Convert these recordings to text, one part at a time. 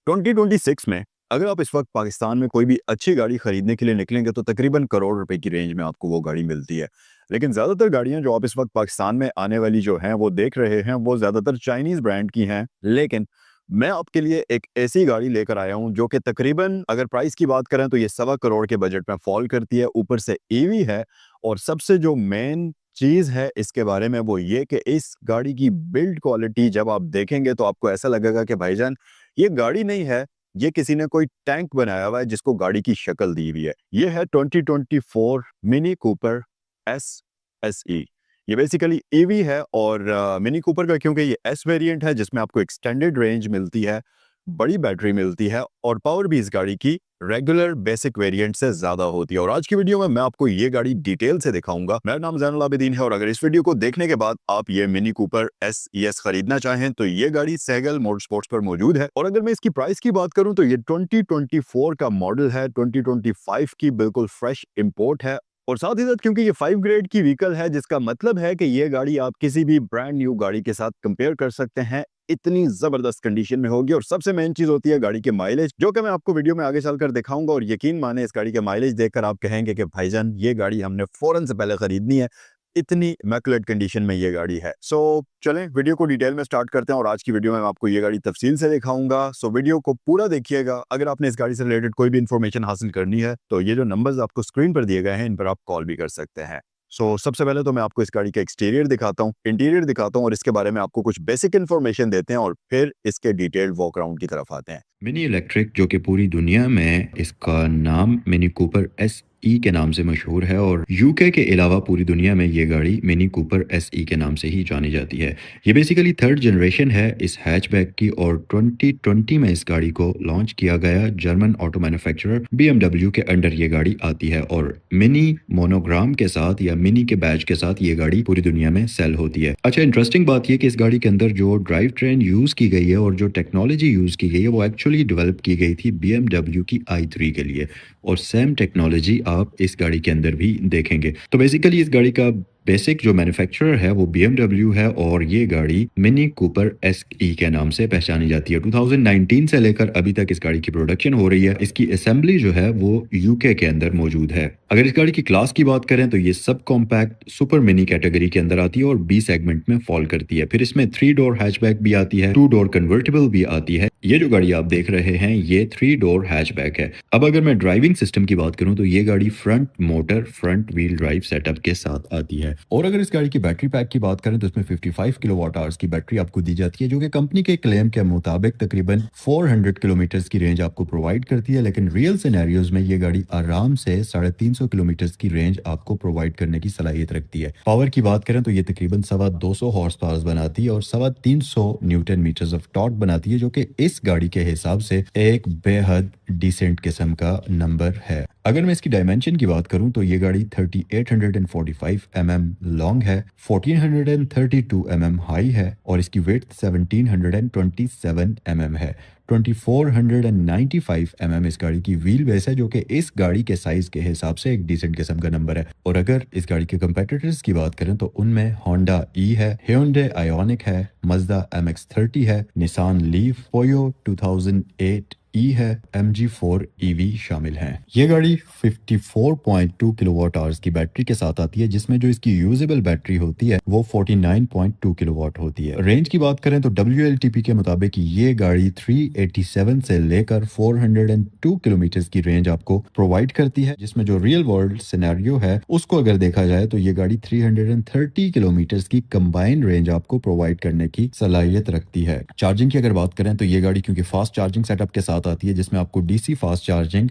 2026 में अगर आप इस वक्त पाकिस्तान में कोई भी अच्छी गाड़ी खरीदने के लिए निकलेंगे तो तकरीबन करोड़ रुपए की रेंज में आपको वो गाड़ी मिलती है। लेकिन ज़्यादातर गाड़ियां जो आप इस वक्त पाकिस्तान में आने वाली जो हैं वो देख रहे हैं वो ज़्यादातर चाइनीज़ ब्रांड की हैं। लेकिन मैं आपके लिए एक ऐसी गाड़ी लेकर आया हूं जो कि तकरीबन अगर प्राइस की बात करें तो ये 1.25 करोड़ के बजट में फॉल करती है, ऊपर से ईवी है। और सबसे जो मेन चीज़ है इसके बारे में वो ये कि इस गाड़ी की बिल्ड क्वालिटी जब आप देखेंगे तो आपको ऐसा लगेगा कि भाईजान ये गाड़ी नहीं है, ये किसी ने कोई टैंक बनाया हुआ है जिसको गाड़ी की शक्ल दी हुई है। ये है 2024 mini Cooper S S E. ये बेसिकली ईवी है और मिनी कूपर का क्योंकि ये एस वेरिएंट है जिसमें आपको एक्सटेंडेड रेंज मिलती है, बड़ी बैटरी मिलती है और पावर भी इस गाड़ी की रेगुलर बेसिक वेरिएंट से ज्यादा होती है। और आज की वीडियो में मैं आपको ये गाड़ी डिटेल से दिखाऊंगा। मेरा नाम जैनुल आबिदीन है और अगर इस वीडियो को देखने के बाद आप ये मिनी कूपर एस खरीदना चाहें तो ये गाड़ी सहगल मोटर स्पोर्ट्स पर मौजूद है। और अगर मैं इसकी प्राइस की बात करूं तो ये 2024 का मॉडल है, 2025 की बिल्कुल फ्रेश इंपोर्ट है। और साथ ही साथ क्योंकि ये 5 ग्रेड की व्हीकल है जिसका मतलब है कि ये गाड़ी आप किसी भी ब्रांड न्यू गाड़ी के साथ कंपेयर कर सकते हैं, इतनी जबरदस्त कंडीशन में होगी। और सबसे मेन चीज होती है गाड़ी के माइलेज, जो कि मैं आपको वीडियो में आगे चलकर दिखाऊंगा। और यकीन माने इस गाड़ी के माइलेज देखकर आप कहेंगे कि भाईजान ये गाड़ी हमने फौरन से पहले खरीदनी है, इतनी इमैकुलेट कंडीशन में ये गाड़ी है। सो चलें वीडियो को डिटेल में स्टार्ट करते हैं और आज की वीडियो में मैं आपको ये गाड़ी तफसील से दिखाऊंगा। सो वीडियो को पूरा देखिएगा। अगर आपने इस गाड़ी से रिलेटेड कोई भी इंफॉर्मेशन हासिल करनी है तो ये जो नंबर्स आपको स्क्रीन पर दिए गए हैं इन पर आप कॉल भी कर सकते हैं। सबसे पहले तो मैं आपको इस गाड़ी का एक्सटीरियर दिखाता हूँ, इंटीरियर दिखाता हूँ और इसके बारे में आपको कुछ बेसिक इन्फॉर्मेशन देते हैं और फिर इसके डिटेल्ड वॉक अराउंड की तरफ आते हैं। मिनी इलेक्ट्रिक जो कि पूरी दुनिया में इसका नाम मिनी कूपर एस ई के नाम से मशहूर है और यूके के अलावा पूरी दुनिया में ये गाड़ी मिनी कूपर एस ई के नाम से ही जानी जाती है। ये बेसिकली थर्ड जनरेशन है इस हैचबैक की और 2020 में इस गाड़ी को लॉन्च किया गया। जर्मन ऑटो मैन्युफैक्चरर BMW के अंडर ये गाड़ी आती है और मिनी मोनोग्राम के साथ या मिनी के बैच के साथ ये गाड़ी पूरी दुनिया में सेल होती है। अच्छा, इंटरेस्टिंग बात ये कि इस गाड़ी के अंदर जो ड्राइव ट्रेन यूज की गई है और जो टेक्नोलॉजी यूज की गई है वो एक्चुअली डेवलप की गई थी BMW की i3 के लिए और सेम टेक्नोलॉजी आप इस गाड़ी के अंदर भी देखेंगे। तो बेसिकली इस गाड़ी का बेसिक जो मैन्युफैक्चरर है वो BMW है और ये गाड़ी मिनी कूपर SE के नाम से पहचानी जाती है। 2019 से लेकर अभी तक इस गाड़ी की प्रोडक्शन हो रही है। इसकी असेंबली जो है वो यूके के अंदर मौजूद है। अगर इस गाड़ी की क्लास की बात करें तो ये sub compact super mini category के अंदर आती है और बी सेगमेंट में फॉल करती है। फिर इसमें 3 डोर हैचबैक भी आती है, 2 डोर कन्वर्टेबल भी आती है। ये जो गाड़ी आप देख रहे हैं ये 3 डोर हैचबैक है। अब अगर मैं ड्राइविंग सिस्टम की बात करूं तो ये गाड़ी front motor front wheel drive setup के साथ आती है। और अगर इस गाड़ी की बैटरी पैक की बात करें तो इसमें 55 किलोवाट आवर्स की बैटरी आपको दी जाती है जो कि कंपनी के क्लेम के मुताबिक तकरीबन 400 किलोमीटर की रेंज आपको प्रोवाइड करती है। लेकिन रियल सिनेरियोज में ये गाड़ी आराम से 350 किलोमीटर की रेंज आपको प्रोवाइड करने की सलाहियत रखती है। पावर की बात करें तो ये तकरीबन 250 हॉर्स पावर बनाती है और 350 न्यूटन मीटर्स ऑफ टॉर्क बनाती है जो कि इस गाड़ी के हिसाब से एक बेहद डिसेंट किस्म का नंबर है। अगर मैं इसकी डायमेंशन की बात करूं तो ये गाड़ी 3845 mm लॉन्ग है, 1432 mm हाई है और इसकी वेट 1727 mm है। 2495 mm इस गाड़ी की व्हील बेस है जो कि इस गाड़ी के साइज के हिसाब से एक डिसेंट किस्म का नंबर है। और अगर इस गाड़ी के कंपेटिटर्स की बात करें तो उनमें होंडा ई है, Hyundai आयोनिक है, मजदा MX-30 है, निसान लीफ, पोयो 2008 ई है, MG4 EV शामिल हैं। ये गाड़ी 54.2 किलोवाट आवर्स की बैटरी के साथ आती है जिसमें जो इसकी यूजेबल बैटरी होती है वो 49.2 किलोवाट होती है। रेंज की बात करें तो WLTP के मुताबिक ये गाड़ी 387 से लेकर 402 किलोमीटर की रेंज आपको प्रोवाइड करती है, जिसमें जो रियल वर्ल्ड सिनेरियो है उसको अगर देखा जाए तो ये गाड़ी 330 किलोमीटर की कंबाइंड रेंज आपको प्रोवाइड करने की सलाहियत रखती है। चार्जिंग की अगर बात करें तो ये गाड़ी क्योंकि फास्ट चार्जिंग सेटअप के साथ आती है जिसमें आपको DC फास्ट चार्जिंग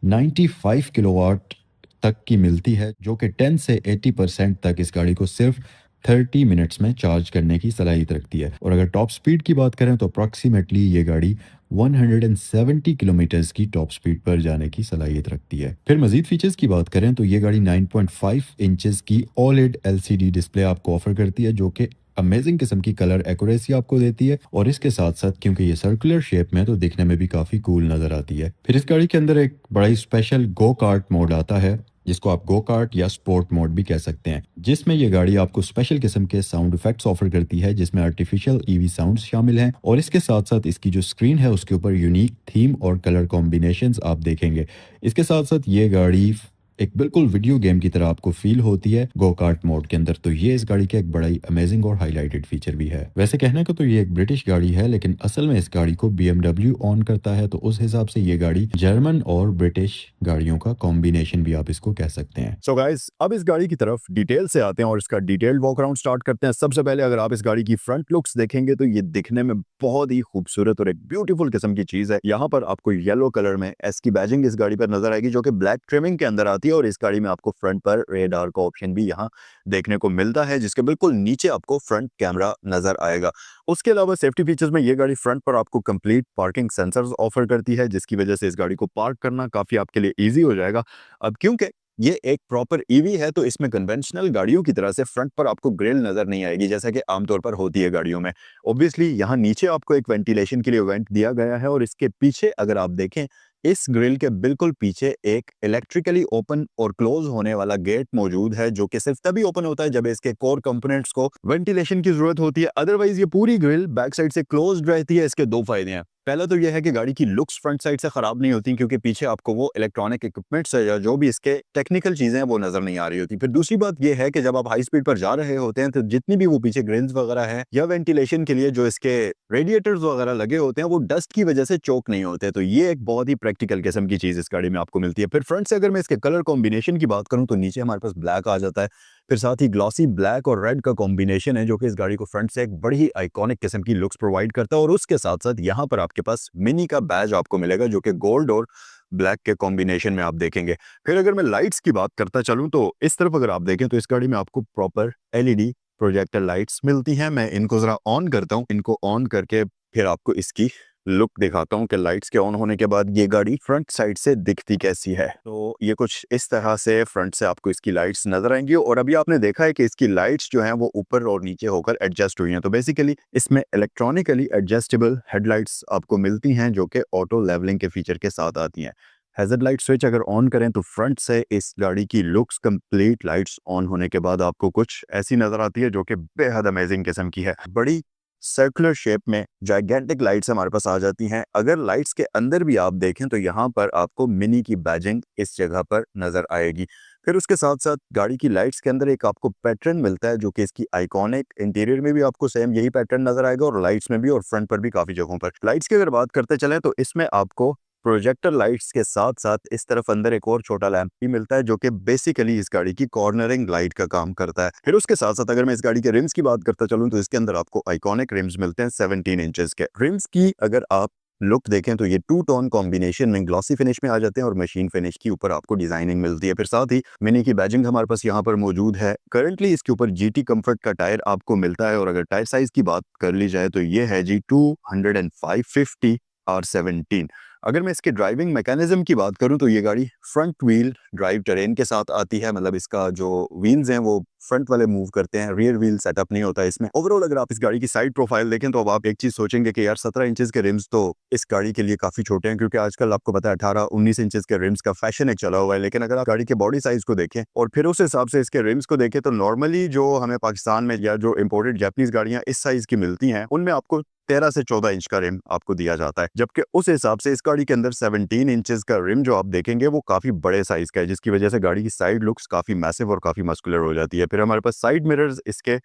95 किलोवाट तक की मिलती है जो कि 10 से 80% तक इस गाड़ी को सिर्फ 30 मिनट्स में चार्ज करने की सलाहियत रखती है। और अगर टॉप स्पीड की बात करें तो अप्रॉक्सीमेटली ये गाड़ी 170 किलोमीटर की टॉप स्पीड पर जाने की सलाहियत रखती है। फिर मजीद फीचर्स की बात करें तो ये गाड़ी 9.5 इंचेस की OLED LCD डिस्प्ले आपको ऑफर करती है जो कि अमेजिंग किस्म की कलर एक्यूरेसी आपको देती है और इसके साथ साथ क्योंकि ये सर्कुलर शेप में है तो दिखने में भी काफी कूल नजर आती है। फिर इस गाड़ी के अंदर एक बड़ा ही स्पेशल गो कार्ट मोड आता है जिसको आप गो कार्ट या स्पोर्ट मोड भी कह सकते हैं, जिसमें ये गाड़ी आपको स्पेशल किस्म के साउंड इफेक्ट्स ऑफर करती है, जिसमें आर्टिफिशियल ईवी साउंड्स शामिल हैं और इसके साथ साथ इसकी जो स्क्रीन है उसके ऊपर यूनिक थीम और कलर कॉम्बिनेशंस आप देखेंगे। इसके साथ साथ ये गाड़ी एक बिल्कुल वीडियो गेम की तरह आपको फील होती है गो कार्ट मोड के अंदर। तो ये इस गाड़ी का एक बड़ा ही अमेजिंग और हाईलाइटेड फीचर भी है। वैसे कहने को तो ये एक ब्रिटिश गाड़ी है, लेकिन असल में इस गाड़ी को BMW ऑन करता है, तो उस हिसाब से ये गाड़ी जर्मन और ब्रिटिश गाड़ियों का कॉम्बिनेशन भी आप इसको कह सकते हैं। सो गाइस, अब इस गाड़ी की तरफ डिटेल से आते हैं और इसका डिटेल्ड वॉक अराउंड स्टार्ट करते हैं। सबसे पहले अगर आप इस गाड़ी की फ्रंट लुक्स देखेंगे तो ये दिखने में बहुत ही खूबसूरत और एक ब्यूटीफुल किस्म की चीज है। यहाँ पर आपको येलो कलर में एस की बैजिंग इस गाड़ी पर नजर आएगी, जो कि ब्लैक ट्रिमिंग के अंदर आती है, और इस गाड़ी में आपको फ्रंट पर रेडार का ऑप्शन भी यहाँ देखने को मिलता है, जिसके बिल्कुल नीचे आपको फ्रंट कैमरा नजर आएगा। उसके अलावा सेफ्टी फीचर्स में ये गाड़ी फ्रंट पर आपको कंप्लीट पार्किंग सेंसर्स ऑफर करती है, जिसकी वजह से इस गाड़ी को पार्क करना काफी आपके लिए ईजी हो जाएगा। अब क्योंकि ये एक प्रॉपर ईवी है, तो इसमें कन्वेंशनल गाड़ियों की तरह से फ्रंट पर आपको ग्रिल नजर नहीं आएगी, जैसा कि आमतौर पर होती है गाड़ियों में। ऑब्वियसली यहाँ नीचे आपको एक वेंटिलेशन के लिए वेंट दिया गया है, और इसके पीछे अगर आप देखें, इस ग्रिल के बिल्कुल पीछे एक इलेक्ट्रिकली ओपन और क्लोज होने वाला गेट मौजूद है, जो कि सिर्फ तभी ओपन होता है जब इसके कोर कंपोनेंट्स को वेंटिलेशन की जरूरत होती है। अदरवाइज ये पूरी ग्रिल बैक साइड से क्लोज्ड रहती है। इसके दो फायदे हैं। पहला तो यह है कि गाड़ी की लुक्स फ्रंट साइड से खराब नहीं होती, क्योंकि पीछे आपको वो इलेक्ट्रॉनिक इक्विपमेंट्स है या जो भी इसके टेक्निकल चीजें हैं वो नजर नहीं आ रही होती। फिर दूसरी बात यह है कि जब आप हाई स्पीड पर जा रहे होते हैं, तो जितनी भी वो पीछे ग्रिल्स वगैरह है या वेंटिलेशन के लिए जो इसके रेडिएटर्स वगैरह लगे होते हैं, वो डस्ट की वजह से चोक नहीं होते। तो ये एक बहुत ही प्रैक्टिकल किस्म की चीज इस गाड़ी में आपको मिलती है। फिर फ्रंट से अगर मैं इसके कलर कॉम्बिनेशन की बात करूं, तो नीचे हमारे पास ब्लैक आ जाता है, फिर साथ ही ग्लॉसी ब्लैक और रेड का कॉम्बिनेशन है, जो कि इस गाड़ी को फ्रंट से एक बड़ी ही आइकॉनिक किस्म की लुक्स प्रोवाइड करता है। और उसके साथ साथ यहाँ पर आपके पास मिनी का बैज आपको मिलेगा, जो कि गोल्ड और ब्लैक के कॉम्बिनेशन में आप देखेंगे। फिर अगर मैं लाइट्स की बात करता चलूं, तो इस तरफ अगर आप देखें तो इस गाड़ी में आपको प्रॉपर एलईडी प्रोजेक्टर लाइट्स मिलती हैं। मैं इनको जरा ऑन करता हूं, इनको ऑन करके फिर आपको इसकी लुक दिखाता हूं कि लाइट्स के ऑन होने के बाद ये गाड़ी फ्रंट साइड से दिखती कैसी है। तो ये कुछ इस तरह से फ्रंट से आपको इसकी लाइट्स नजर आएंगी, और अभी आपने देखा है कि इसकी लाइट्स जो हैं वो ऊपर और नीचे होकर एडजस्ट हुई हैं। तो बेसिकली इसमें इलेक्ट्रॉनिकली एडजस्टेबल हेडलाइट्स आपको मिलती हैं, जो कि ऑटो लेवलिंग के फीचर के साथ आती हैं। हैजर्ड लाइट स्विच अगर ऑन करें तो फ्रंट से इस गाड़ी की लुक्स कंप्लीट लाइट्स ऑन होने के बाद आपको कुछ ऐसी नजर आती है, जो कि बेहद अमेजिंग किस्म की है। बड़ी सर्कुलर शेप में जाइगेंटिक लाइट्स हमारे पास आ जाती हैं। अगर लाइट्स के अंदर भी आप देखें तो यहाँ पर आपको मिनी की बैजिंग इस जगह पर नजर आएगी। फिर उसके साथ साथ गाड़ी की लाइट्स के अंदर एक आपको पैटर्न मिलता है, जो कि इसकी आइकॉनिक इंटीरियर में भी आपको सेम यही पैटर्न नजर आएगा, और लाइट्स में भी और फ्रंट पर भी काफी जगहों पर। लाइट्स की अगर बात करते चलें, तो इसमें आपको प्रोजेक्टर लाइट्स के साथ साथ इस तरफ अंदर एक और छोटा लैंप भी मिलता है, जो कि बेसिकली इस गाड़ी की कॉर्नरिंग लाइट का काम करता है। फिर उसके साथ साथ अगर मैं इस गाड़ी के रिम्स की बात करता चलूं, तो इसके अंदर आपको आइकॉनिक रिम्स मिलते हैं 17 इंचेस के। रिम्स की अगर आप लुक देखें तो ये टू टोन कॉम्बिनेशन में ग्लॉसी फिनिश में आ जाते हैं, और मशीन फिनिश की ऊपर आपको डिजाइनिंग मिलती है। फिर साथ ही मिनी की बैजिंग हमारे पास यहाँ पर मौजूद है। करंटली इसके ऊपर GT कंफर्ट का टायर आपको मिलता है, और अगर टायर साइज की बात कर ली जाए तो ये है जी 205/50 R17। अगर मैं इसके ड्राइविंग मैकेनिज्म की बात करूं, तो ये गाड़ी फ्रंट व्हील ड्राइव टेरेन के साथ आती है। मतलब इसका जो व्हील्स हैं वो फ्रंट वाले मूव करते हैं, रियर व्हील सेटअप नहीं होता इसमें। ओवरऑल अगर आप इस गाड़ी की साइड प्रोफाइल देखें, तो अब आप एक चीज सोचेंगे कि यार 17 इंचेस के रिम्स तो इस गाड़ी के लिए काफी छोटे हैं, क्योंकि आजकल आपको पता है 18-19 इंचेस के रिम्स का फैशन एक चला हुआ है। लेकिन अगर आप गाड़ी के बॉडी साइज को देखें और फिर उस हिसाब से इसके रिम्स को देखें, तो नॉर्मली जो हमें पाकिस्तान में या जो इम्पोर्टेड जापानीज गाड़ियां इस साइज की मिलती हैं, उनमें आपको 13 से 14 इंच का रिम आपको दिया जाता है, जबकि उस हिसाब से इस गाड़ी के अंदर 17 इंचेस का रिम जो आप देखेंगे वो काफी बड़े साइज का है, जिसकी वजह से गाड़ी की साइड लुक्स काफी मैसिव और काफी मस्कुलर हो जाती है। फिर हमारे पास साइड मिरर्स इसके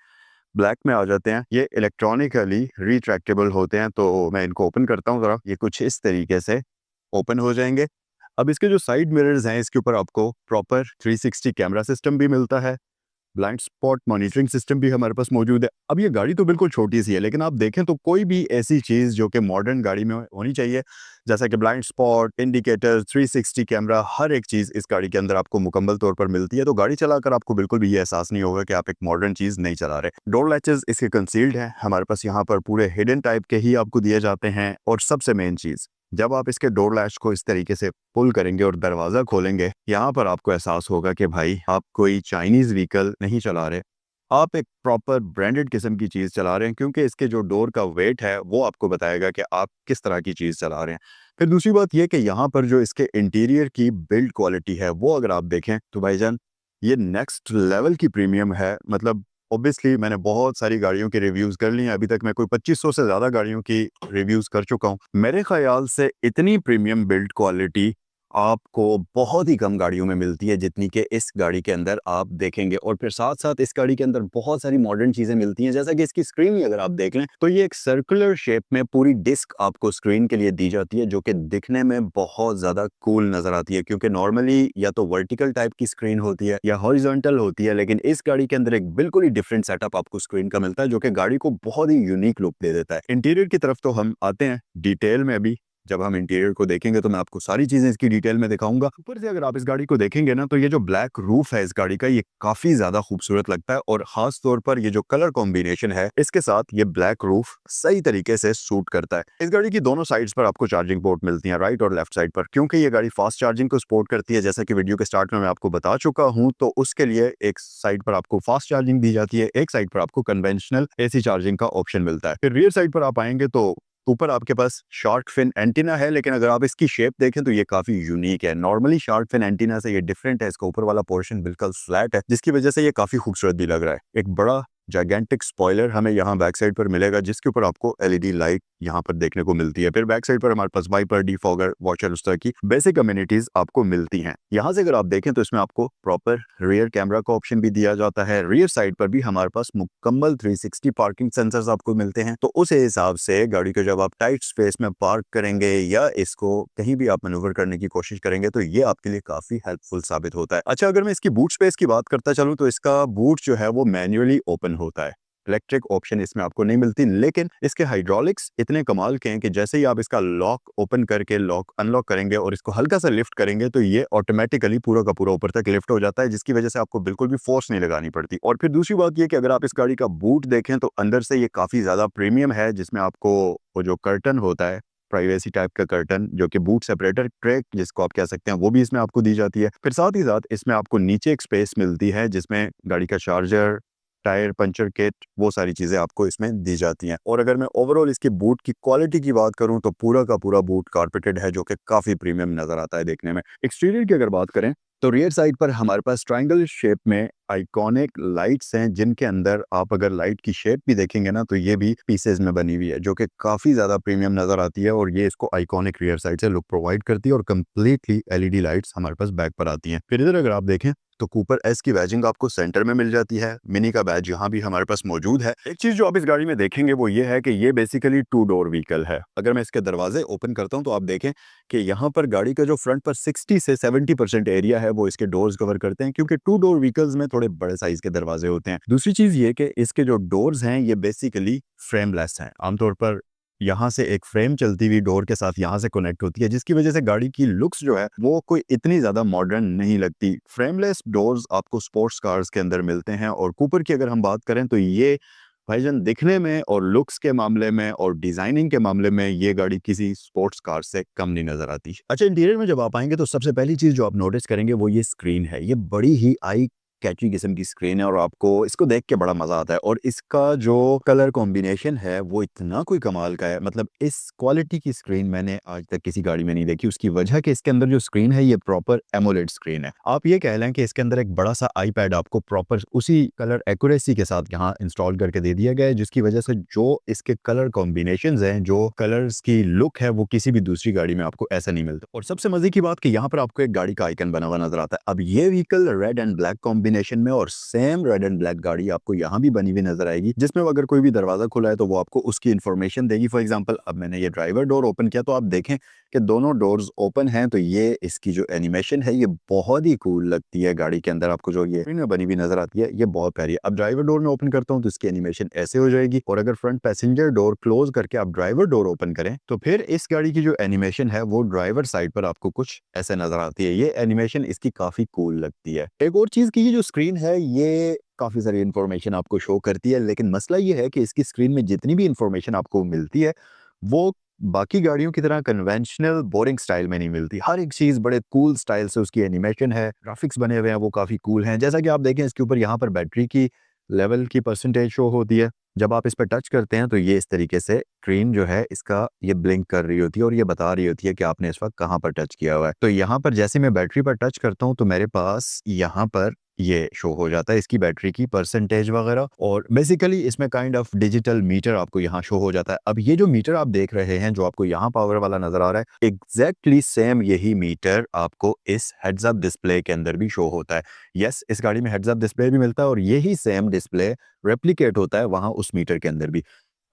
ब्लैक में आ जाते हैं। ये इलेक्ट्रॉनिकली रिट्रैक्टेबल होते हैं, तो मैं इनको ओपन करता हूँ जरा। ये कुछ इस तरीके से ओपन हो जाएंगे। अब इसके जो साइड मिरर्स हैं, इसके ऊपर आपको प्रॉपर 360 कैमरा सिस्टम भी मिलता है। ब्लाइंड स्पॉट मॉनिटरिंग सिस्टम भी हमारे पास मौजूद है। अब ये गाड़ी तो बिल्कुल छोटी सी है, लेकिन आप देखें तो कोई भी ऐसी चीज़ जो कि मॉडर्न गाड़ी में होनी चाहिए, जैसा कि ब्लाइंड स्पॉट, इंडिकेटर, 360 कैमरा, हर एक चीज़ इस गाड़ी के अंदर आपको मुकम्मल तौर पर मिलती है। तो गाड़ी चलाकर आपको बिल्कुल भी ये एहसास नहीं होगा कि आप एक मॉडर्न चीज़ नहीं चला रहे। डोर लैचेस इसके कंसील्ड हैं हमारे पास, यहाँ पर पूरे हिडन टाइप के ही आपको दिए जाते हैं। और सबसे मेन चीज़, जब आप इसके डोर लैच को इस तरीके से पुल करेंगे और दरवाजा खोलेंगे, यहाँ पर आपको एहसास होगा कि भाई आप कोई चाइनीज व्हीकल नहीं चला रहे, आप एक प्रॉपर ब्रांडेड किस्म की चीज़ चला रहे हैं, क्योंकि इसके जो डोर का वेट है वो आपको बताएगा कि आप किस तरह की चीज़ चला रहे हैं। फिर दूसरी बात ये कि यहाँ पर जो इसके इंटीरियर की बिल्ड क्वालिटी है वो अगर आप देखें तो भाईजान ये नेक्स्ट लेवल की प्रीमियम है। मतलब ऑब्वियसली मैंने बहुत सारी गाड़ियों के रिव्यूज़ कर लिए हैं, अभी तक मैं कोई 2500 से ज़्यादा गाड़ियों की रिव्यूज़ कर चुका हूँ। मेरे ख्याल से इतनी प्रीमियम बिल्ड क्वालिटी आपको बहुत ही कम गाड़ियों में मिलती है जितनी कि इस गाड़ी के अंदर आप देखेंगे। और फिर साथ साथ इस गाड़ी के अंदर बहुत सारी मॉडर्न चीज़ें मिलती हैं, जैसा कि इसकी स्क्रीन ही अगर आप देख लें तो ये एक सर्कुलर शेप में पूरी डिस्क आपको स्क्रीन के लिए दी जाती है, जो कि दिखने में बहुत ज़्यादा कूल नज़र आती है। क्योंकि नॉर्मली या तो वर्टिकल टाइप की स्क्रीन होती है या हॉरिजॉन्टल होती है, लेकिन इस गाड़ी के अंदर एक बिल्कुल ही डिफरेंट सेटअप आपको स्क्रीन का मिलता है, जो कि गाड़ी को बहुत ही यूनिक लुक दे देता है। इंटीरियर की तरफ तो हम आते हैं डिटेल में। अभी जब हम इंटीरियर को देखेंगे तो मैं आपको सारी चीजें इसकी डिटेल में दिखाऊंगा। ऊपर से अगर आप इस गाड़ी को देखेंगे ना तो ये जो ब्लैक रूफ है इस गाड़ी का, ये काफी ज्यादा खूबसूरत लगता है। और खास तौर पर ये जो कलर कॉम्बिनेशन है इसके साथ ये ब्लैक रूफ सही तरीके से सूट करता है। इस गाड़ी की दोनों साइड्स पर आपको चार्जिंग पोर्ट मिलती है, राइट और लेफ्ट साइड पर। क्योंकि ये गाड़ी फास्ट चार्जिंग को सपोर्ट करती है, जैसा कि वीडियो के स्टार्ट में मैं आपको बता चुका हूं, तो उसके लिए एक साइड पर आपको फास्ट चार्जिंग दी जाती है, एक साइड पर आपको कन्वेंशनल एसी चार्जिंग का ऑप्शन मिलता है। फिर रियर साइड पर आप आएंगे तो ऊपर आपके पास शार्क फिन एंटीना है, लेकिन अगर आप इसकी शेप देखें तो ये काफी यूनिक है। नॉर्मली शार्क फिन एंटीना से ये डिफरेंट है, इसका ऊपर वाला पोर्शन बिल्कुल फ्लैट है, जिसकी वजह से ये काफी खूबसूरत भी लग रहा है। एक बड़ा जाइगेंटिक स्पॉइलर हमें यहाँ बैक साइड पर मिलेगा, जिसके ऊपर आपको एलईडी लाइट यहाँ पर देखने को मिलती है। फिर बैक साइड पर हमारे पास वाइपर, डिफॉगर, वॉचर, उस तरह की बेसिक अम्यूनिटीज आपको मिलती हैं। यहाँ से अगर आप देखें तो इसमें आपको प्रॉपर रियर कैमरा का ऑप्शन भी दिया जाता है। रियर साइड पर भी हमारे पास मुकम्मल 360 पार्किंग सेंसर्स आपको मिलते हैं, तो उस हिसाब से गाड़ी को जब आप टाइट स्पेस में पार्क करेंगे या इसको कहीं भी आप मैन्यूवर करने की कोशिश करेंगे तो ये आपके लिए काफी हेल्पफुल साबित होता है। अच्छा, अगर मैं इसकी बूट स्पेस की बात करता चलूं तो इसका बूट जो है वो मैन्युअली ओपन होता है। इलेक्ट्रिक ऑप्शन इसमें आपको नहीं मिलती, लेकिन इसके हाइड्रोलिक्स इतने कमाल के हैं कि जैसे ही आप इसका लॉक ओपन करके लॉक अनलॉक करेंगे और इसको हल्का सा लिफ्ट करेंगे तो ये ऑटोमेटिकली पूरा का पूरा ऊपर तक लिफ्ट हो जाता है, जिसकी वजह से आपको बिल्कुल भी फोर्स नहीं लगानी पड़ती। और फिर दूसरी बात ये कि अगर आप इस गाड़ी का बूट देखें तो अंदर से ये काफी ज्यादा प्रीमियम है, जिसमें आपको वो जो कर्टन होता है, प्राइवेसी टाइप का कर्टन, जो कि बूट सेपरेटर ट्रैक जिसको आप कह सकते हैं, वो भी इसमें आपको दी जाती है। फिर साथ ही साथ इसमें आपको नीचे एक स्पेस मिलती है जिसमें गाड़ी का चार्जर, टायर पंचर किट, वो सारी चीजें आपको इसमें दी जाती हैं। और अगर मैं ओवरऑल इसकी बूट की क्वालिटी की बात करूं तो पूरा का पूरा बूट कारपेटेड है, जो कि काफी प्रीमियम नजर आता है देखने में। एक्सटीरियर की अगर बात करें तो रियर साइड पर हमारे पास ट्रायंगल शेप में आइकॉनिक लाइट्स हैं, जिनके अंदर आप अगर लाइट की शेप भी देखेंगे ना तो ये भी पीसेज में बनी हुई है, जो कि काफी ज्यादा प्रीमियम नजर आती है। और ये इसको आइकॉनिक रियर साइड से लुक प्रोवाइड करती है और कंप्लीटली एलईडी लाइट्स हमारे पास बैक पर आती हैं। फिर इधर अगर आप देखें तो कूपर एस की बैजिंग आपको सेंटर में मिल जाती है, मिनी का बैज यहाँ भी हमारे पास मौजूद है। एक चीज जो आप इस गाड़ी में देखेंगे वो ये है कि ये बेसिकली 2 डोर व्हीकल है। अगर मैं इसके दरवाजे ओपन करता हूँ तो आप देखें कि यहाँ पर गाड़ी का जो फ्रंट पर 60 से 70% एरिया है वो इसके डोर्स कवर करते हैं, क्योंकि 2 डोर व्हीकल्स में थोड़े बड़े साइज के दरवाजे होते हैं। दूसरी चीज ये कि इसके जो डोर्स हैं ये बेसिकली फ्रेमलेस हैं। आमतौर पर यहाँ से एक फ्रेम चलती हुई डोर के साथ यहाँ से कनेक्ट होती है, जिसकी वजह से गाड़ी की लुक्स जो है वो कोई इतनी ज्यादा मॉडर्न नहीं लगती। फ्रेमलेस डोर्स आपको स्पोर्ट्स कार्स के अंदर मिलते हैं। और कूपर की अगर हम बात करें तो ये भाईजान दिखने में और लुक्स के मामले में और डिजाइनिंग के मामले में ये गाड़ी किसी स्पोर्ट्स कार से कम नहीं नजर आती। अच्छा, इंटीरियर में जब आप आएंगे तो सबसे पहली चीज जो आप नोटिस करेंगे वो ये स्क्रीन है। ये बड़ी ही आई कैची किस्म की स्क्रीन है और आपको इसको देख के बड़ा मजा आता है। और इसका जो कलर कॉम्बिनेशन है वो इतना कोई कमाल का है, मतलब इस क्वालिटी की स्क्रीन मैंने आज तक किसी गाड़ी में नहीं देखी। उसकी वजह कि इसके अंदर जो स्क्रीन है ये प्रॉपर एमोलेड स्क्रीन है। आप ये कह लें कि इसके अंदर एक बड़ा सा आईपैड आपको प्रॉपर उसी कलर एक्यूरेसी के साथ यहाँ इंस्टॉल करके दे दिया गया है, जिसकी वजह से जो इसके कलर कॉम्बिनेशन हैं, जो कलर्स की लुक है, वो किसी भी दूसरी गाड़ी में आपको ऐसा नहीं मिलता। और सबसे मजे की बात कि यहाँ पर आपको एक गाड़ी का आइकन बना हुआ नजर आता है। अब ये vehicle red and black combination में और सेम रेड एंड ब्लैक गाड़ी आपको यहाँ भी बनी हुई नजर आएगी, जिसमें अगर कोई भी दरवाजा खुला है तो वो आपको उसकी इन्फॉर्मेशन देगी। फॉर एग्जांपल अब मैंने ये ड्राइवर डोर ओपन किया तो आप देखें कि दोनों डोर्स ओपन हैं, तो ये इसकी जो एनिमेशन है ये बहुत ही कूल लगती है। गाड़ी के अंदर आपको जो ये स्क्रीन में बनी हुई नजर आती है ये बहुत प्यारी है। अब ड्राइवर डोर में ओपन करता हूँ तो इसकी एनिमेशन ऐसे हो जाएगी, और अगर फ्रंट पैसेंजर डोर क्लोज करके आप ड्राइवर डोर ओपन करें तो फिर इस गाड़ी की जो एनिमेशन है वो ड्राइवर साइड पर आपको कुछ ऐसे नजर आती है। ये एनिमेशन इसकी काफी कूल लगती है। एक और चीज की ये जो स्क्रीन है ये काफी सारी इंफॉर्मेशन आपको शो करती है, लेकिन मसला ये है कि इसकी स्क्रीन में जितनी भी इंफॉर्मेशन आपको मिलती है वो बाकी गाड़ियों की तरह कन्वेंशनल बोरिंग स्टाइल में नहीं मिलती। हर एक चीज बड़े कूल स्टाइल से उसकी एनिमेशन है, ग्राफिक्स बने हुए हैं वो काफी कूल हैं। जैसा कि आप देखें इसके ऊपर यहाँ पर बैटरी की लेवल की परसेंटेज शो होती है। जब आप इस पर टच करते हैं तो ये इस तरीके से स्क्रीन जो है इसका ये ब्लिंक कर रही होती है और ये बता रही होती है कि आपने इस वक्त कहाँ पर टच किया हुआ है। तो यहाँ पर जैसे मैं बैटरी पर टच करता हूँ तो मेरे पास यहाँ पर ये शो हो जाता है इसकी बैटरी की परसेंटेज वगैरह, और बेसिकली इसमें काइंड ऑफ डिजिटल मीटर आपको यहाँ शो हो जाता है। अब ये जो मीटर आप देख रहे हैं जो आपको यहाँ पावर वाला नजर आ रहा है, एग्जैक्टली सेम यही मीटर आपको इस हेड्स अप डिस्प्ले के अंदर भी शो होता है। यस, इस गाड़ी में हेड्स अप डिस्प्ले भी मिलता है और यही सेम डिस्प्ले रेप्लिकेट होता है वहां उस मीटर के अंदर भी।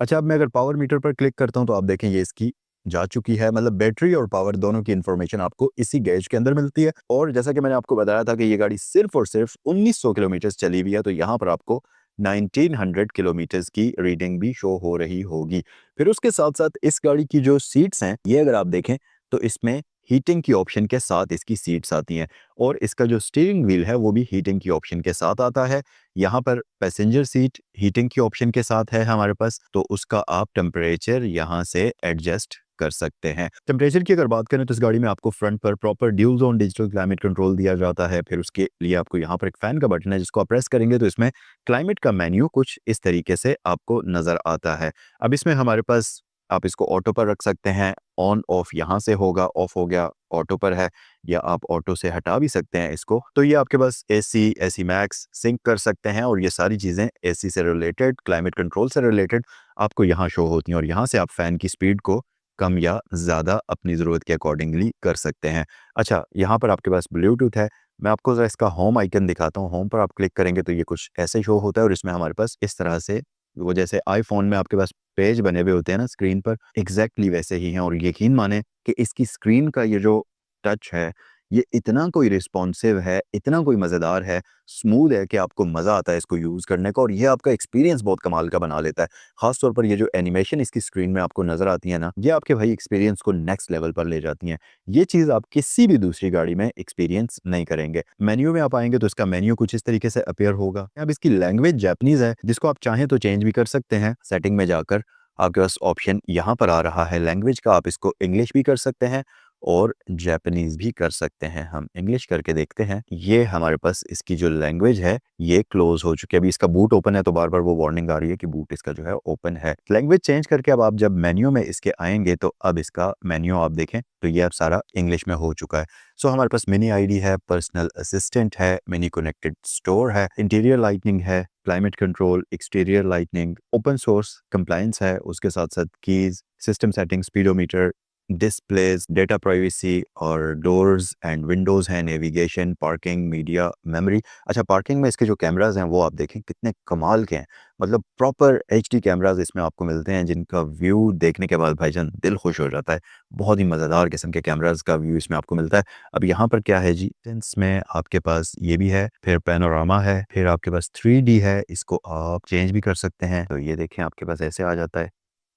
अच्छा, अब मैं अगर पावर मीटर पर क्लिक करता हूं तो आप देखें ये इसकी जा चुकी है, मतलब बैटरी और पावर दोनों की इंफॉर्मेशन आपको इसी गेज के अंदर मिलती है। और जैसा कि मैंने आपको बताया था कि ये गाड़ी सिर्फ और सिर्फ 1900 किलोमीटर चली हुई है, तो यहाँ पर आपको 1900 किलोमीटर्स की रीडिंग भी शो हो रही होगी। फिर उसके साथ साथ इस गाड़ी की जो सीट्स हैं ये अगर आप देखें तो इसमें हीटिंग की ऑप्शन के साथ इसकी सीट्स आती हैं, और इसका जो स्टीयरिंग व्हील है वो भी हीटिंग की ऑप्शन के साथ आता है। यहाँ पर पैसेंजर सीट हीटिंग की ऑप्शन के साथ है हमारे पास, तो उसका आप टेम्परेचर यहाँ से एडजस्ट कर सकते हैं। टेम्परेचर की अगर बात करें तो इस गाड़ी में आपको फ्रंट पर proper dual zone digital climate control दिया जाता है। फिर उसके लिए आपको यहाँ पर एक फैन का बटन है जिसको आप प्रेस करेंगे तो इसमें क्लाइमेट का मेन्यू कुछ इस तरीके से आपको नजर आता है। अब इसमें हमारे पास आप इसको ऑटो पर रख सकते हैं, ऑन ऑफ यहाँ से होगा, ऑफ हो गया ऑटो पर है, या आप ऑटो से हटा भी सकते हैं इसको। तो ये आपके पास एसी, एसी मैक्स सिंक कर सकते हैं, और ये सारी चीज़ें एसी से रिलेटेड, क्लाइमेट कंट्रोल से रिलेटेड आपको यहाँ शो होती हैं, और यहाँ से आप फ़ैन की स्पीड को कम या ज़्यादा अपनी ज़रूरत के अकॉर्डिंगली कर सकते हैं। अच्छा, यहाँ पर आपके पास ब्लूटूथ है। मैं आपको ज़रा इसका होम आइकन दिखाता हूँ। होम पर आप क्लिक करेंगे तो ये कुछ ऐसे शो होता है, और इसमें हमारे पास इस तरह से वो जैसे आईफोन में आपके पास पेज बने हुए होते हैं ना स्क्रीन पर, एग्जैक्टली वैसे ही हैं। और यकीन माने कि इसकी स्क्रीन का ये जो टच है ये इतना कोई रिस्पॉन्सिव है, इतना कोई मज़ेदार है, स्मूथ है कि आपको मज़ा आता है इसको यूज़ करने का, और ये आपका एक्सपीरियंस बहुत कमाल का बना लेता है। ख़ास तौर पर ये जो एनिमेशन इसकी स्क्रीन में आपको नज़र आती है ना, ये आपके भाई एक्सपीरियंस को नेक्स्ट लेवल पर ले जाती हैं। ये चीज़ आप किसी भी दूसरी गाड़ी में एक्सपीरियंस नहीं करेंगे। मेन्यू में आप आएंगे तो इसका मेन्यू कुछ इस तरीके से अपीयर होगा। अब इसकी लैंग्वेज जापानीज़ है, जिसको आप चाहें तो चेंज भी कर सकते हैं। सेटिंग में जाकर आपके पास ऑप्शन यहाँ पर आ रहा है लैंग्वेज का, आप इसको इंग्लिश भी कर सकते हैं और जापानीज़ भी कर सकते हैं। हम इंग्लिश करके देखते हैं। ये हमारे पास इसकी जो लैंग्वेज है ये क्लोज हो चुकी है। अभी इसका बूट ओपन है तो बार बार वो वार्निंग आ रही है कि बूट इसका जो है ओपन है। लैंग्वेज चेंज करके अब आप जब मेन्यू में इसके आएंगे तो अब इसका मेन्यू आप देखें तो ये अब सारा इंग्लिश में हो चुका है। सो हमारे पास मिनी आईडी है, पर्सनल असिस्टेंट है, मिनी कनेक्टेड स्टोर है, इंटीरियर लाइटनिंग है, climate control, exterior lightning, open source compliance है, उसके साथ साथ keys, system setting, speedometer, displays, data privacy, और डोर्स एंड विंडोज़ हैं, नेविगेशन, पार्किंग, मीडिया, मेमोरी। अच्छा, पार्किंग में इसके जो कैमरास हैं वो आप देखें कितने कमाल के हैं, मतलब प्रॉपर एचडी कैमरास इसमें आपको मिलते हैं जिनका व्यू देखने के बाद भाईजान दिल खुश हो जाता है। बहुत ही मज़ेदार किस्म के कैमरास का व्यू इसमें आपको मिलता है। अब यहाँ पर क्या है जी, सेंस में आपके पास ये भी है, फिर पैनोरामा है, फिर आपके पास 3D है, इसको आप चेंज भी कर सकते हैं। तो ये देखें आपके पास ऐसे आ जाता है।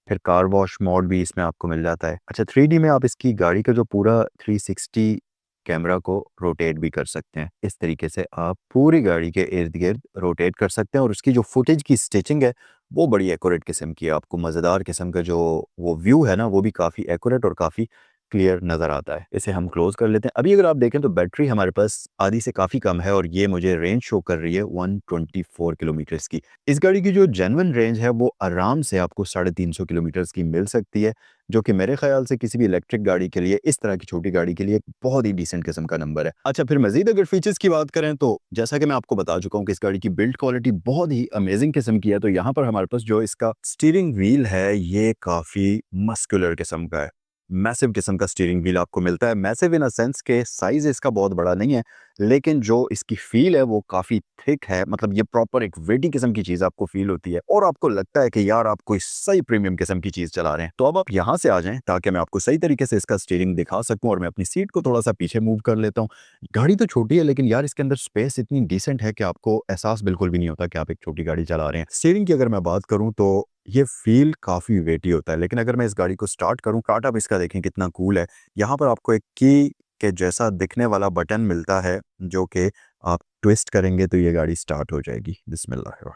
फिर कार वॉश मोड भी इसमें आपको मिल जाता है। अच्छा, 3D में आप इसकी गाड़ी का जो पूरा 360 कैमरा को रोटेट भी कर सकते हैं। इस तरीके से आप पूरी गाड़ी के इर्द-गिर्द रोटेट कर सकते हैं, और उसकी जो फुटेज की स्टिचिंग है वो बड़ी एक्यूरेट किस्म की है। आपको मज़ेदार किस्म का जो वो व्यू है ना वो भी काफ़ी एक्यूरेट और काफ़ी क्लियर नज़र आता है। इसे हम क्लोज़ कर लेते हैं। अभी अगर आप देखें तो बैटरी हमारे पास आधी से काफ़ी कम है, और ये मुझे रेंज शो कर रही है 124 किलोमीटर्स की। इस गाड़ी की जो जेन्युइन रेंज है वो आराम से आपको 350 किलोमीटर्स की मिल सकती है, जो कि मेरे ख्याल से किसी भी इलेक्ट्रिक गाड़ी के लिए, इस तरह की छोटी गाड़ी के लिए एक बहुत ही डिसेंट किस्म का नंबर है। अच्छा, फिर मजीद अगर फीचर्स की बात करें तो जैसा कि मैं आपको बता चुका हूँ कि इस गाड़ी की बिल्ड क्वालिटी बहुत ही अमेजिंग किस्म की है। तो यहाँ पर हमारे पास जो इसका स्टीयरिंग व्हील है ये काफ़ी मस्कुलर किस्म का है। मैसिव किस्म का स्टीयरिंग व्हील आपको मिलता है। मैसिव इन अ सेंस के साइज इसका बहुत बड़ा नहीं है, लेकिन जो इसकी फील है वो काफ़ी थिक है। मतलब ये प्रॉपर एक वेटी किस्म की चीज़ आपको फील होती है, और आपको लगता है कि यार आप कोई सही प्रीमियम किस्म की चीज़ चला रहे हैं। तो अब आप यहाँ से आ जाएं ताकि मैं आपको सही तरीके से इसका स्टीयरिंग दिखा सकूं, और मैं अपनी सीट को थोड़ा सा पीछे मूव कर लेता हूँ। गाड़ी तो छोटी है लेकिन यार इसके अंदर स्पेस इतनी डिसेंट है कि आपको एहसास बिल्कुल भी नहीं होता कि आप एक छोटी गाड़ी चला रहे हैं। स्टीयरिंग की अगर मैं बात करूँ तो ये फील काफ़ी वेटी होता है, लेकिन अगर मैं इस गाड़ी को स्टार्ट करूँ, स्टार्टअप इसका देखें कितना कूल है। यहाँ पर आपको एक की के जैसा दिखने वाला बटन मिलता है जो कि आप ट्विस्ट करेंगे तो ये गाड़ी स्टार्ट हो जाएगी। बिस्मिल्लाह,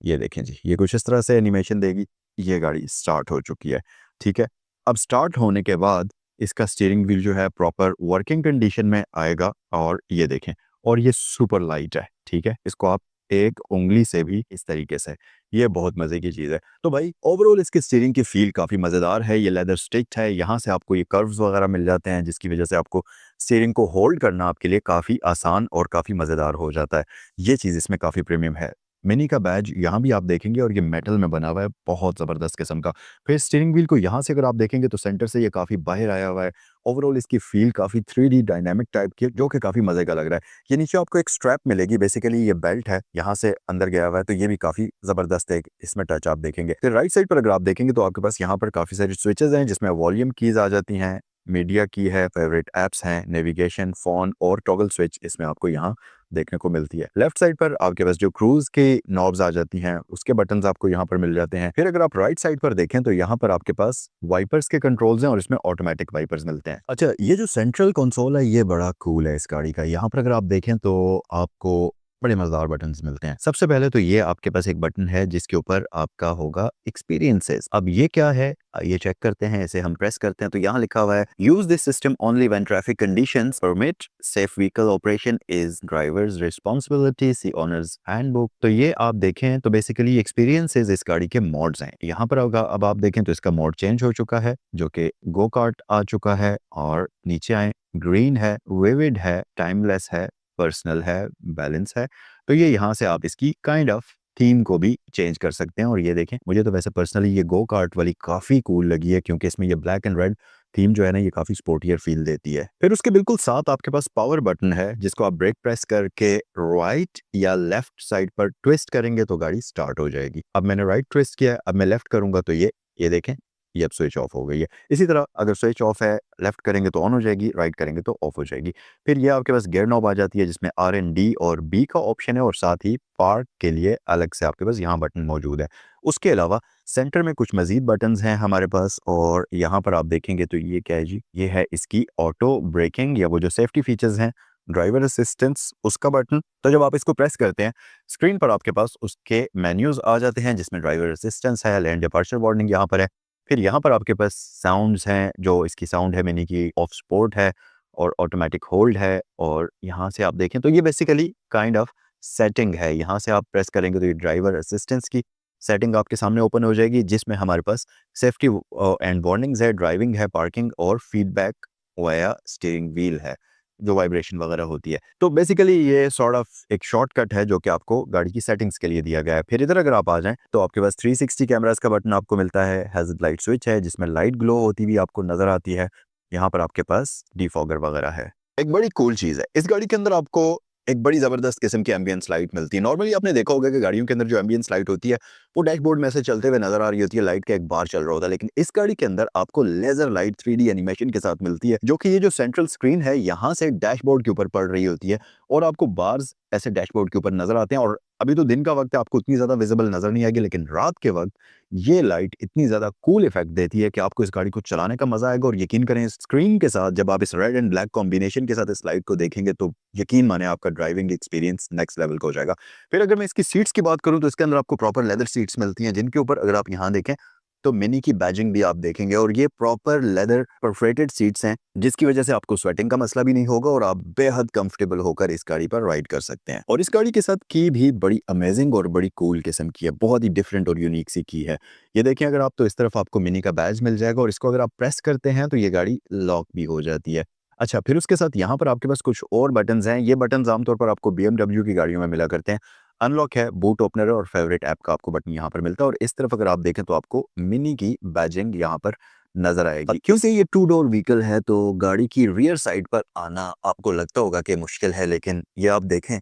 ये देखें जी, ये कुछ इस तरह से एनिमेशन देगी। ये गाड़ी स्टार्ट हो चुकी है। ठीक है, अब स्टार्ट होने के बाद इसका स्टीयरिंग व्हील जो है प्रॉपर वर्किंग कंडीशन में आएगा, और ये देखें, और ये सुपर लाइट है। ठीक है, इसको आप एक उंगली से भी इस तरीके से। ये बहुत मज़े की चीज़ है। तो भाई ओवरऑल इसकी स्टीयरिंग की फ़ील काफ़ी मज़ेदार है। ये लेदर स्टिच्ड है, यहाँ से आपको ये कर्व्स वगैरह मिल जाते हैं जिसकी वज़ह से आपको स्टीयरिंग को होल्ड करना आपके लिए काफ़ी आसान और काफ़ी मज़ेदार हो जाता है। ये चीज़ इसमें काफ़ी प्रीमियम है। मिनी का बैज यहाँ भी आप देखेंगे और ये मेटल में बना हुआ है, बहुत ज़बरदस्त किस्म का। फिर स्टीयरिंग व्हील को यहाँ से अगर आप देखेंगे तो सेंटर से ये काफ़ी बाहर आया हुआ है। ओवरऑल इसकी फ़ील काफ़ी 3D डायनामिक टाइप की है, जो कि काफ़ी मज़े का लग रहा है। ये नीचे आपको एक स्ट्रैप मिलेगी, बेसिकली ये बेल्ट है, यहाँ से अंदर गया हुआ है, तो ये भी काफ़ी ज़बरदस्त है, इसमें टच आप देखेंगे। फिर राइट साइड पर अगर आप देखेंगे तो आपके पास यहाँ पर काफ़ी सारी स्विचेज़ हैं, जिसमें वॉल्यूम कीज़ आ जाती हैं, मीडिया की है, फेवरेट ऐप्स हैं, नेविगेशन, फ़ोन और टॉगल स्विच इसमें आपको यहाँ देखने को मिलती है। लेफ्ट साइड पर आपके पास जो क्रूज़ की नॉब्स आ जाती हैं, उसके बटन्स आपको यहाँ पर मिल जाते हैं। फिर अगर आप राइट साइड पर देखें तो यहाँ पर आपके पास वाइपर्स के कंट्रोल्स हैं और इसमें ऑटोमेटिक वाइपर्स मिलते हैं। अच्छा, ये जो सेंट्रल कंसोल है ये बड़ा कूल है इस गाड़ी का। यहाँ पर अगर आप देखें तो आपको बड़े मज़ेदार बटन्स मिलते हैं। सबसे पहले तो ये आपके पास एक बटन है जिसके ऊपर आपका होगा एक्सपीरियंसेस। अब ये क्या है? ये चेक करते हैं, इसे हम प्रेस करते हैं तो यहाँ लिखा हुआ है use this system only when traffic conditions permit, safe vehicle operation is driver's responsibility, see owner's handbook. तो ये आप देखें तो बेसिकली एक्सपीरियंसेस इस गाड़ी के मोड्स हैं। यहाँ पर अब आप देखें तो इसका मोड चेंज हो चुका है, जो कि गो कार्ट आ चुका है, और नीचे आए ग्रीन है, विविड है, टाइमलेस है, पर्सनल है, बैलेंस है। तो ये यहाँ से आप इसकी काइंड ऑफ थीम को भी चेंज कर सकते हैं। और ये देखें, मुझे तो वैसे पर्सनली ये गो कार्ट वाली काफ़ी कूल लगी है, क्योंकि इसमें ये ब्लैक एंड रेड थीम जो है ना, ये काफ़ी स्पोर्टियर फील देती है। फिर उसके बिल्कुल साथ आपके पास पावर बटन है, जिसको आप ब्रेक प्रेस करके राइट या लेफ्ट साइड पर ट्विस्ट करेंगे तो गाड़ी स्टार्ट हो जाएगी। अब मैंने राइट ट्विस्ट किया है, अब मैं लेफ्ट करूंगा तो ये देखें, ये अब स्विच ऑफ हो गई है। इसी तरह अगर स्विच ऑफ है, लेफ्ट करेंगे तो ऑन हो जाएगी, राइट करेंगे तो ऑफ हो जाएगी। फिर ये आपके पास गियर नॉब आ जाती है, जिसमें R&D और B का ऑप्शन है, और साथ ही पार्क के लिए अलग से आपके पास यहाँ बटन मौजूद है। उसके अलावा सेंटर में कुछ मजीद बटन्स हैं हमारे पास, और यहाँ पर आप देखेंगे तो ये क्या है जी, ये है इसकी ऑटो ब्रेकिंग, या वो जो सेफ्टी फीचर्स हैं, ड्राइवर असिस्टेंस, उसका बटन। तो जब आप इसको प्रेस करते हैं, स्क्रीन पर आपके पास उसके मेन्यूज आ जाते हैं, जिसमें ड्राइवर असिस्टेंस है, लैंड डिपार्चर वार्निंग यहाँ पर है। फिर यहाँ पर आपके पास साउंड्स हैं, जो इसकी साउंड है मिनी की, ऑफ स्पोर्ट है और ऑटोमेटिक होल्ड है। और यहाँ से आप देखें तो ये बेसिकली काइंड ऑफ सेटिंग है। यहाँ से आप प्रेस करेंगे तो ये ड्राइवर असिस्टेंस की सेटिंग आपके सामने ओपन हो जाएगी, जिसमें हमारे पास सेफ्टी एंड वार्निंग्स है, ड्राइविंग है, पार्किंग और फीडबैक वाया स्टीयरिंग व्हील है, जो वाइब्रेशन वगैरह होती है। तो बेसिकली ये सॉर्ट ऑफ एक शॉर्टकट है जो कि आपको गाड़ी की सेटिंग्स के लिए दिया गया है। फिर इधर अगर आप आ जाएं तो आपके पास 360 कैमरास का बटन आपको मिलता है, हैज़र्ड लाइट स्विच है जिसमें लाइट ग्लो होती हुई आपको नजर आती है। यहाँ पर आपके पास डिफॉगर वगैरह है। एक बड़ी कूल चीज़ है, इस गाड़ी के अंदर आपको एक बड़ी ज़बरदस्त किस्म की एम्बियंस लाइट मिलती है। नॉर्मली आपने देखा होगा कि गाड़ियों के अंदर जो एम्बियंस लाइट होती है वो डैशबोर्ड में से चलते हुए नजर आ रही होती है, लाइट का एक बार चल रहा होता है, लेकिन इस गाड़ी के अंदर आपको लेजर लाइट 3D एनिमेशन के साथ मिलती है, जो कि ये जो सेंट्रल स्क्रीन है यहाँ से डैशबोर्ड के ऊपर पड़ रही होती है, और आपको बार्स ऐसे डैशबोर्ड के ऊपर नजर आते हैं। और अभी तो दिन का वक्त है, आपको उतनी ज्यादा विजिबल नजर नहीं आएगी, लेकिन रात के वक्त ये लाइट इतनी ज्यादा कूल इफेक्ट देती है कि आपको इस गाड़ी को चलाने का मजा आएगा। और यकीन करें, स्क्रीन के साथ जब आप इस रेड एंड ब्लैक कॉम्बिनेशन के साथ इस लाइट को देखेंगे तो यकीन माने आपका ड्राइविंग एक्सपीरियंस नेक्स्ट लेवल का हो जाएगा। फिर अगर मैं इसकी सीट्स की बात करूं तो इसके अंदर आपको प्रॉपर लेदर सीट्स मिलती हैं, जिनके ऊपर अगर आप यहाँ देखें तो मिनी की बैजिंग भी आप देखेंगे, और ये प्रॉपर लेदर परफोरेटेड सीट्स हैं, जिसकी वजह से आपको स्वेटिंग का मसला भी नहीं होगा और आप बेहद कंफर्टेबल होकर इस गाड़ी पर राइड कर सकते हैं। और इस गाड़ी के साथ की भी बड़ी अमेजिंग और बड़ी कूल किस्म की है, बहुत ही डिफरेंट और यूनिक सी की है। ये देखें अगर आप, तो इस तरफ आपको मिनी का बैज मिल जाएगा, और इसको अगर आप प्रेस करते हैं तो ये गाड़ी लॉक भी हो जाती है। अच्छा, फिर उसके साथ यहाँ पर आपके पास कुछ और बटन्स हैं। ये बटन्स आमतौर पर आपको BMW की गाड़ियों में मिला करते हैं। अनलॉक है, बूट ओपनर है, और फेवरेट ऐप का आपको बटन यहाँ पर मिलता है। और इस तरफ अगर आप देखें तो आपको मिनी की बैजिंग यहाँ पर नजर आएगी। क्योंकि ये 2 डोर व्हीकल है तो गाड़ी की रियर साइड पर आना आपको लगता होगा कि मुश्किल है, लेकिन ये आप देखें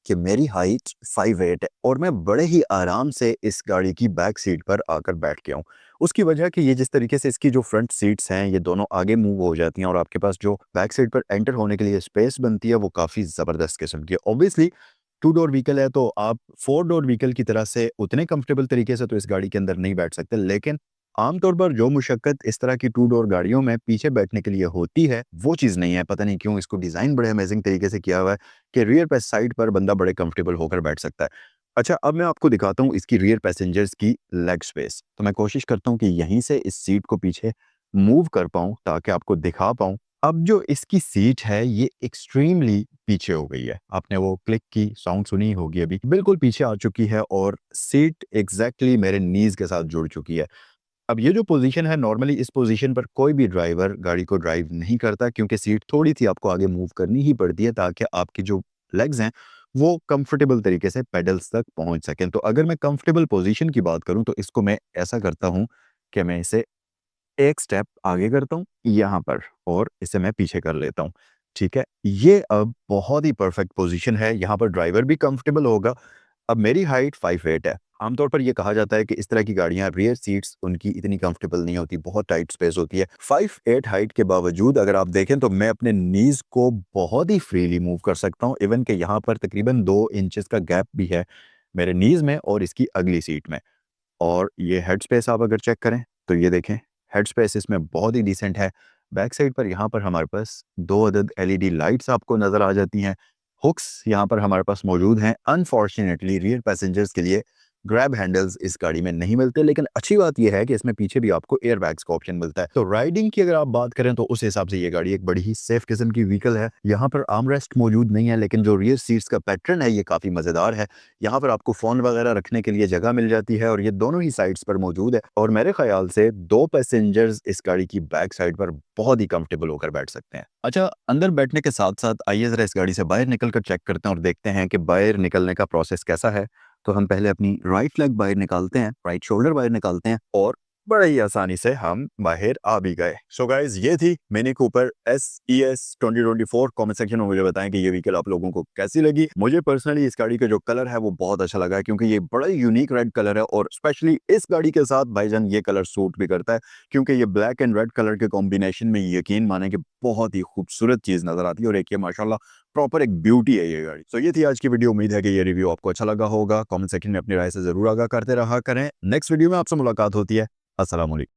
कि मेरी हाइट 5'8" है और मैं बड़े ही आराम से इस गाड़ी की बैक सीट पर आकर बैठ गया हूँ। उसकी वजह कि ये जिस तरीके से इसकी जो फ्रंट सीट्स हैं ये दोनों आगे मूव हो जाती हैं, और आपके पास जो बैक सीट पर एंटर होने के लिए स्पेस बनती है वो काफ़ी ज़बरदस्त किस्म की है। ऑब्वियसली 2 डोर व्हीकल है तो आप 4 डोर व्हीकल की तरह से उतने कंफर्टेबल तरीके से तो इस गाड़ी के अंदर नहीं बैठ सकते, लेकिन आमतौर पर जो मुशक्कत इस तरह की 2 डोर गाड़ियों में पीछे बैठने के लिए होती है वो चीज़ नहीं है। पता नहीं क्यों इसको डिज़ाइन बड़े अमेजिंग तरीके से किया हुआ है कि रियर पे साइड पर बंदा बड़े कंफर्टेबल होकर बैठ सकता है। अच्छा, अब मैं आपको दिखाता हूँ इसकी रियर पैसेंजर्स की लेग स्पेस। तो मैं कोशिश करता हूँ कि यहीं से इस सीट को पीछे मूव कर पाऊँ ताकि आपको दिखा पाऊँ। अब जो इसकी सीट है ये एक्सट्रीमली पीछे हो गई है। आपने वो क्लिक की साउंड सुनी होगी अभी, बिल्कुल पीछे आ चुकी है और सीट एग्जैक्टली मेरे नीज के साथ जुड़ चुकी है। अब ये जो पोजीशन है, नॉर्मली इस पोजीशन पर कोई भी ड्राइवर गाड़ी को ड्राइव नहीं करता, क्योंकि सीट थोड़ी सी आपको आगे मूव करनी ही पड़ती है ताकि आपकी जो लेग्स हैं वो कंफर्टेबल तरीके से पेडल्स तक पहुंच सकें। तो अगर मैं कंफर्टेबल पोजीशन की बात करूं तो इसको मैं ऐसा करता हूं कि मैं इसे एक स्टेप आगे करता हूँ यहाँ पर और इसे मैं पीछे कर लेता हूँ। ठीक है, ये अब बहुत ही परफेक्ट पोजीशन है, यहाँ पर ड्राइवर भी कंफर्टेबल होगा। अब मेरी हाइट 5'8" है। आमतौर पर ये कहा जाता है कि इस तरह की गाड़ियां रियर सीट्स उनकी इतनी कंफर्टेबल नहीं होती, बहुत टाइट स्पेस होती है। 5'8" हाइट के बावजूद अगर आप देखें तो मैं अपने नीज को बहुत ही फ्रीली मूव कर सकता हूँ। इवन कि यहाँ पर तकरीबन 2 इंचेस का गैप भी है मेरे नीज में और इसकी अगली सीट में। और ये हेड स्पेस आप अगर चेक करें तो ये देखें, हेड स्पेस इसमें बहुत ही डिसेंट है। बैक साइड पर यहाँ पर हमारे पास 2 अदद एलईडी लाइट्स आपको नज़र आ जाती हैं। हुक्स यहाँ पर हमारे पास मौजूद हैं। अनफॉर्चुनेटली रियर पैसेंजर्स के लिए ग्रैब हैंडल्स इस गाड़ी में नहीं मिलते, लेकिन अच्छी बात यह है कि इसमें पीछे भी आपको एयर बैग्स का ऑप्शन मिलता है। तो राइडिंग की अगर आप बात करें तो उस हिसाब से ये गाड़ी एक बड़ी ही सेफ किस्म की व्हीकल है। यहाँ पर आर्मरेस्ट मौजूद नहीं है, लेकिन जो रियर सीट्स का पैटर्न है ये काफ़ी मज़ेदार है। यहाँ पर आपको फ़ोन वगैरह रखने के लिए जगह मिल जाती है और ये दोनों ही साइड्स पर मौजूद है। और मेरे ख्याल से 2 पैसेंजर्स इस गाड़ी की बैक साइड पर बहुत ही कंफर्टेबल होकर बैठ सकते हैं। अच्छा, अंदर बैठने के साथ-साथ आइए ज़रा इस गाड़ी से बाहर निकल कर चेक करते हैं और देखते हैं कि बाहर निकलने का प्रोसेस कैसा है। तो हम पहले अपनी राइट लेग बाहर निकालते हैं, राइट शोल्डर बाहर निकालते हैं और बड़े ही आसानी से हम बाहर आ भी गए। सो गाइस, ये थी mini Cooper SES 2024। Comment section में मुझे बताएं कि ये व्हीकल आप लोगों को कैसी लगी। मुझे पर्सनली इस गाड़ी का जो कलर है वो बहुत अच्छा लगा है, क्योंकि ये बड़ा ही यूनिक रेड कलर है और स्पेशली इस गाड़ी के साथ भाईजान ये कलर सूट भी करता है, क्योंकि ये ब्लैक एंड रेड कलर के कॉम्बिनेशन में यकीन माने कि बहुत ही खूबसूरत चीज नजर आती है। और एक ये माशाल्लाह प्रॉपर एक ब्यूटी है ये गाड़ी। तो ये थी आज की वीडियो। उम्मीद है कि ये रिव्यू आपको अच्छा लगा होगा। कमेंट सेक्शन में अपनी राय से जरूर आगाह करते रहा करें। नेक्स्ट वीडियो में आपसे मुलाकात होती है। अस्सलाम वालेकुम।